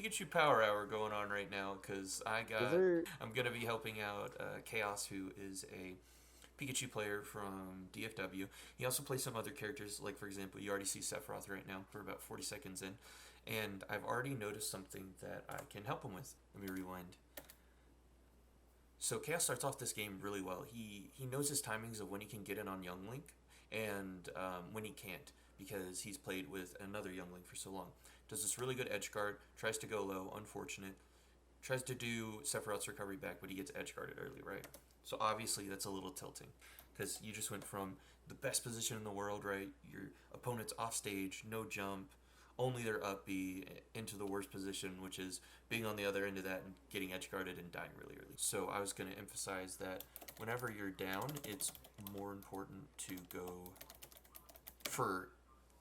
Pikachu Power Hour going on right now because Is there? I'm gonna be helping out Khaos, who is a Pikachu player from DFW. He also plays some other characters, like for example, you already see Sephiroth right now. We're about 40 seconds in, and I've already noticed something that I can help him with. Let me rewind. So Chaos starts off this game really well. He knows his timings of when he can get in on Young Link and when he can't because he's played with another Young Link for so long. Does this really good edge guard, tries to go low, unfortunate. Tries to do Sephiroth's recovery back, but he gets edge guarded early, right? So obviously that's a little tilting because you just went from the best position in the world, right? Your opponent's off stage, no jump, only their up B into the worst position, which is being on the other end of that and getting edge guarded and dying really early. So I was going to emphasize that whenever you're down, it's more important to go for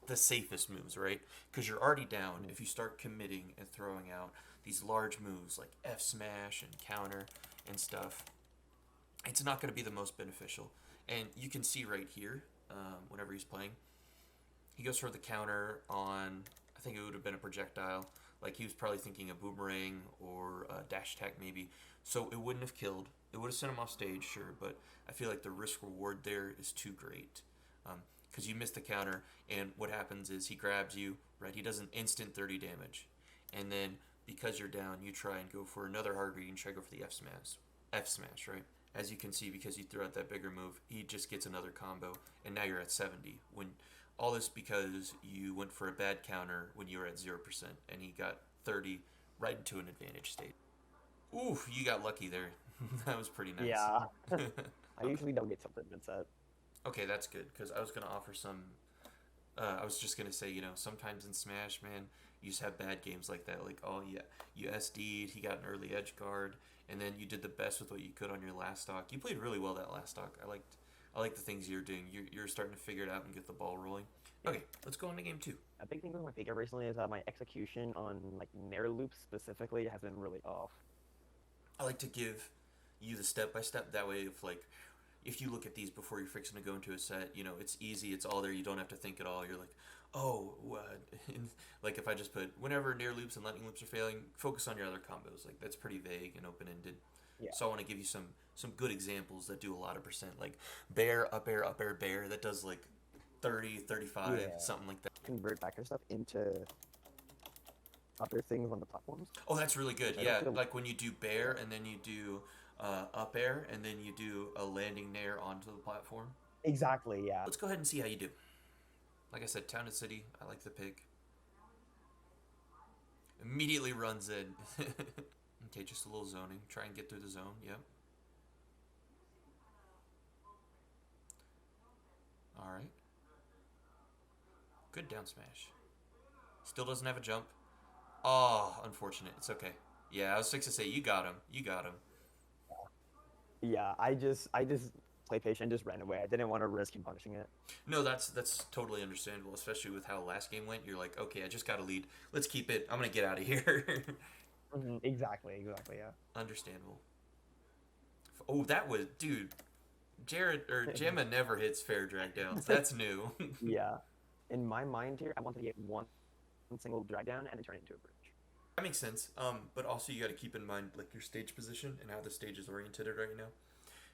the safest moves, right? Because you're already down. If you start committing and throwing out these large moves like F smash and counter and stuff, it's not going to be the most beneficial. And you can see right here, whenever he's playing, he goes for the counter on, I think it would have been a projectile. Like he was probably thinking a boomerang or a dash attack maybe. So it wouldn't have killed. It would have sent him off stage, sure, but I feel like the risk reward there is too great. Because you miss the counter, and what happens is he grabs you, right? He does an instant 30 damage. And then because you're down, you try and go for another hard read and try to go for the F smash. F smash, right? As you can see, because you threw out that bigger move, he just gets another combo, and now you're at 70. When all this because you went for a bad counter when you were at 0%, and he got 30 right into an advantage state. Ooh, you got lucky there. That was pretty nice. Yeah. I usually don't get tilted mid set. Okay, that's good because I was gonna offer some. I was just gonna say, sometimes in Smash, man, you just have bad games like that. Like, oh yeah, you SD'd, he got an early edge guard, and then you did the best with what you could on your last stock. You played really well that last stock. I liked the things you're doing. You're starting to figure it out and get the ball rolling. Yeah. Okay, let's go into game two. A big thing with my Pika recently is that my execution on like Nair loops specifically has been really off. I like to give you the step by step. That way, if you look at these before you're fixing to go into a set, it's easy. It's all there. You don't have to think at all. You're like, oh, what? Like if I just put whenever near loops and lightning loops are failing, focus on your other combos. Like that's pretty vague and open ended. Yeah. So I want to give you some good examples that do a lot of percent. Like bear, up air, up air, bear. That does like 30, 35, Yeah. something like that. Convert backer stuff into other things on the platforms, Oh, that's really good. which I don't Yeah, feel. like when you do Yeah. bear and then you do up air and then you do a landing nair onto the platform. Exactly. Yeah. Let's go ahead and see how you do. Like I said, town and city. I like the pick. Immediately runs in. Okay, just a little zoning. Try and get through the zone. Yep. All right. Good down smash. Still doesn't have a jump. Oh, unfortunate. It's okay. Yeah, I was fixed to say you got him. You got him. Yeah. I just play patient, just ran away. I didn't want to risk him punishing it. No, that's totally understandable, especially with how last game went. You're like, okay, I just got a lead. Let's keep it. I'm gonna get out of here. Exactly. Exactly. Yeah. Understandable. Oh, that was dude. Jared or Gemma never hits fair drag downs. That's new. Yeah. In my mind here, I wanted to get one single drag down and then turn it into a bridge. That makes sense. But also you got to keep in mind like your stage position and how the stage is oriented right now.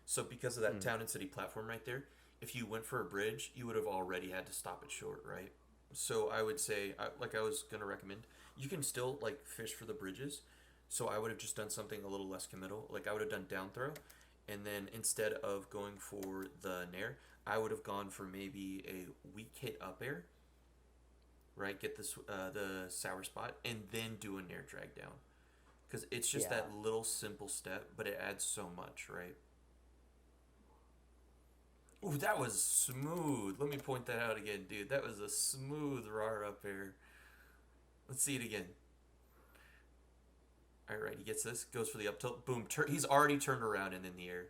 So because of that Mm. town and city platform right there, if you went for a bridge, you would have already had to stop it short, right? So I would say, like I was gonna recommend, you can still like fish for the bridges. So I would have just done something a little less committal. Like I would have done down throw, and then instead of going for the nair, I would have gone for maybe a weak hit up air, right? Get this the sour spot, and then do a nair drag down. Because it's just Yeah. that little simple step, but it adds so much, right? Ooh, that was smooth. Let me point that out again, dude. That was a smooth RAR up air. Let's see it again. All right, he gets this, goes for the up tilt. Boom, he's already turned around and in the air.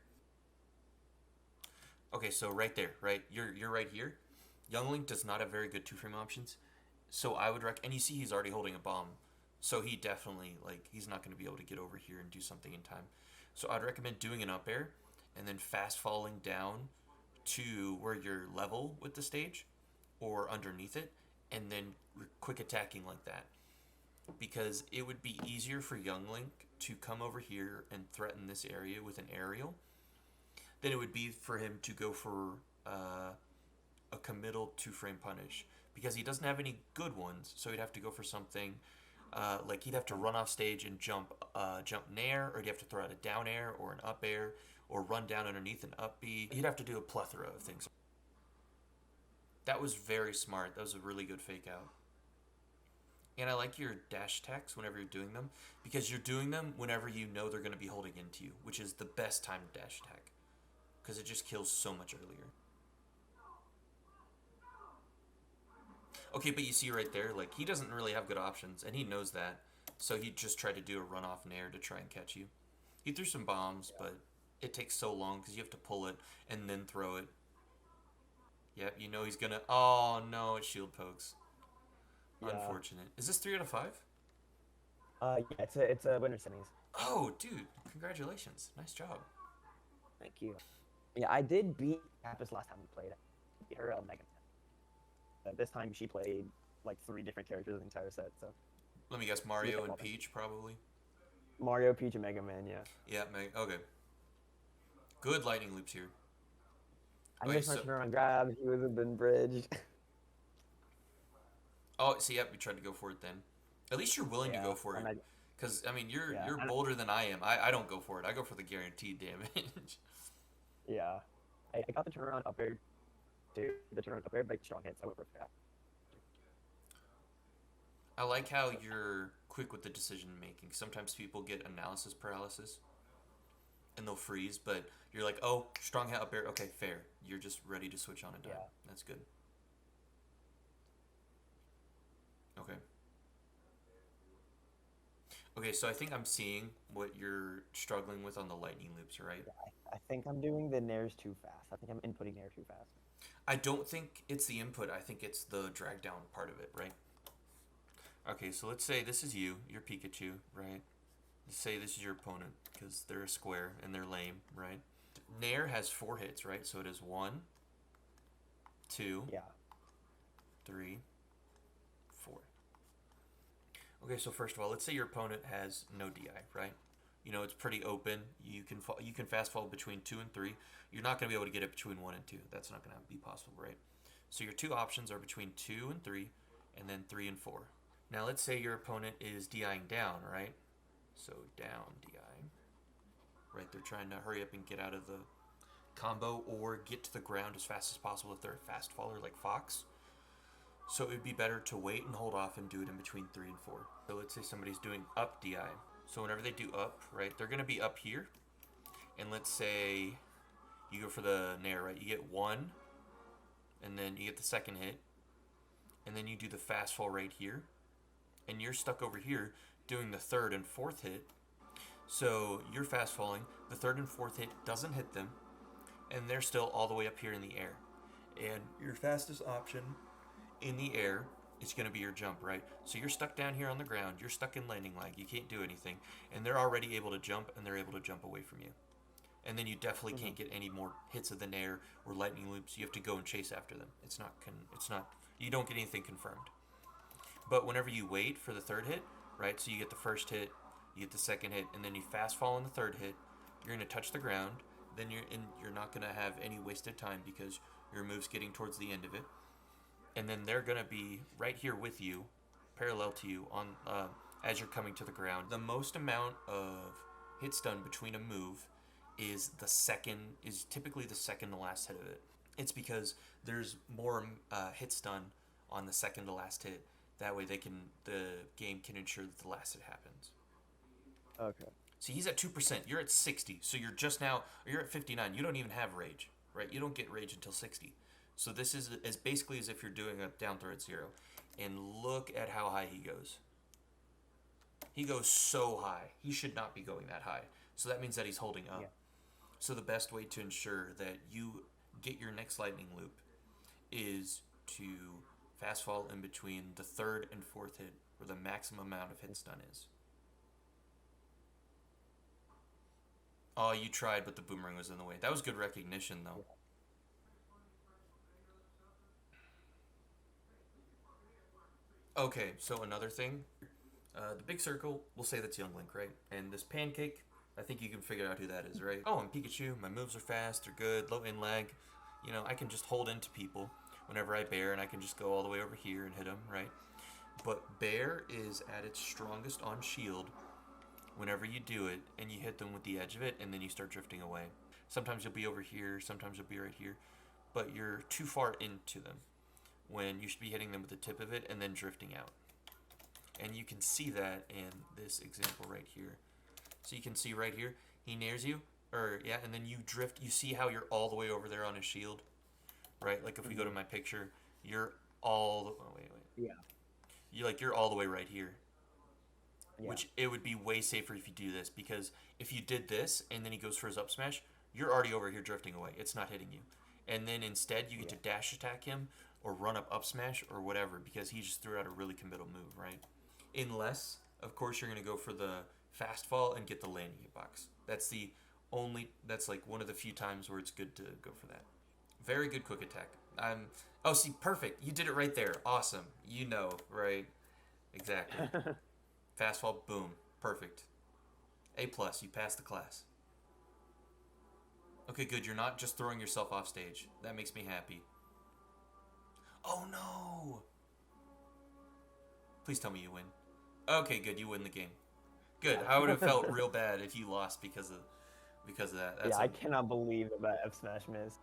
Okay, so right there, right? You're right here. Young Link does not have very good two frame options. So I would and you see he's already holding a bomb. So he definitely like he's not going to be able to get over here and do something in time. So I'd recommend doing an up air and then fast falling down to where you're level with the stage or underneath it and then quick attacking like that. because it would be easier for Young Link to come over here and threaten this area with an aerial than it would be for him to go for a committal two-frame punish, because he doesn't have any good ones. So he'd have to go for something like he'd have to run off stage and jump nair, or he'd have to throw out a down air or an up air, or run down underneath an up B. He'd have to do a plethora of things. That was very smart. That was a really good fake out. And I like your dash attacks whenever you're doing them, because you're doing them whenever you know they're going to be holding into you, which is the best time to dash attack, because it just kills so much earlier. Okay, but you see right there, like, he doesn't really have good options, and he knows that, so he just tried to do a runoff nair to try and catch you. He threw some bombs, but it takes so long because you have to pull it and then throw it. Yep, you know he's gonna... Oh, no, it shield pokes. Yeah. Unfortunate. Is this 3 out of 5? Yeah, it's a winner semis. Oh, dude, congratulations. Nice job. Thank you. Yeah, I did beat Campus last time we played. I beat her Mega Man. This time she played like 3 different characters in the entire set. So Let me guess, Mario and Peach, probably? Mario, Peach, and Mega Man. Yeah. Yeah, okay. Good lightning loops here. I missed my turn on grab. He would have been bridged. Oh, see, yep, you tried to go for it then. At least you're willing to go for it. Because, I mean, you're bolder than I am. I don't go for it. I go for the guaranteed damage. Yeah. I got the turnaround up air, too. The turnaround up air, like strong hits. I went for that. I like how you're quick with the decision making. Sometimes people get analysis paralysis and they'll freeze, but you're like, oh, strong hit up air. Okay, fair. You're just ready to switch on a dime. Yeah. That's good. Okay. Okay, so I think I'm seeing what you're struggling with on the lightning loops, right? Yeah, I think I'm doing the nairs too fast. I think I'm inputting nair too fast. I don't think it's the input. I think it's the drag down part of it, right? Okay, so let's say this is you. You're Pikachu, right? Let's say this is your opponent, because they're a square and they're lame, right? Nair has 4 hits, right? So it is 1, 2, 3, 4. Okay, so first of all, let's say your opponent has no DI, right? You know, it's pretty open. You can fast fall between 2 and 3. You're not going to be able to get it between 1 and 2. That's not going to be possible, right? So your 2 options are between 2 and 3, and then 3 and 4. Now let's say your opponent is DIing down, right? So down DI. Right, they're trying to hurry up and get out of the combo or get to the ground as fast as possible if they're a fast faller like Fox. So it would be better to wait and hold off and do it in between 3 and 4. So let's say somebody's doing up DI. So whenever they do up, right, they're going to be up here. And let's say you go for the nair, right? You get 1, and then you get the second hit. And then you do the fast fall right here. And you're stuck over here doing the 3rd and 4th hit. So you're fast falling. The 3rd and 4th hit doesn't hit them. And they're still all the way up here in the air. And your fastest option in the air is going to be your jump, right? So you're stuck down here on the ground. You're stuck in landing lag. You can't do anything. And they're already able to jump, and they're able to jump away from you. And then you definitely can't get any more hits of the nair or lightning loops. You have to go and chase after them. It's not. You don't get anything confirmed. But whenever you wait for the 3rd hit, right? So you get the 1st hit, you get the 2nd hit, and then you fast fall on the 3rd hit. You're going to touch the ground. Then you're not going to have any wasted time because your move's getting towards the end of it. And then they're going to be right here with you, parallel to you, on as you're coming to the ground. The most amount of hits done between a move is typically the second to last hit of it. It's because there's more hits done on the second to last hit. That way the game can ensure that the last hit happens. Okay. See, he's at 2%. You're at 60. So you're at 59. You don't even have rage, right? You don't get rage until 60. So this is as basically as if you're doing a down throw at 0. And look at how high he goes. He goes so high. He should not be going that high. So that means that he's holding up. Yeah. So the best way to ensure that you get your next lightning loop is to fast fall in between the 3rd and 4th hit, where the maximum amount of hits done is. Oh, you tried, but the boomerang was in the way. That was good recognition, though. Okay, so another thing, The big circle, we'll say that's Young Link, right? And this pancake, I think you can figure out who that is, right? Oh, I'm Pikachu. My moves are fast. They're good. Low in lag. You know, I can just hold into people whenever I bear, and I can just go all the way over here and hit them, right? But bear is at its strongest on shield whenever you do it, and you hit them with the edge of it, and then you start drifting away. Sometimes you'll be over here. Sometimes you'll be right here. But you're too far into them when you should be hitting them with the tip of it and then drifting out. And you can see that in this example right here. So you can see right here, he nares you, and then you drift. You see how you're all the way over there on his shield, right? Like if we go to my picture, you're all. Oh wait. Yeah. You're all the way right here. Yeah. Which it would be way safer if you do this, because if you did this and then he goes for his up smash, you're already over here drifting away. It's not hitting you. And then instead you get to dash attack him or run up smash or whatever, because he just threw out a really committal move, right? Unless, of course, you're going to go for the fast fall and get the landing hitbox. That's like one of the few times where it's good to go for that. Very good quick attack. Oh, see, perfect. You did it right there. Awesome. You know, right? Exactly. Fast fall, boom. Perfect. A+, you passed the class. Okay, good. You're not just throwing yourself off stage. That makes me happy. Oh, no! Please tell me you win. Okay, good. You win the game. Good. I would have felt real bad if you lost because of that. I cannot believe that F smash missed.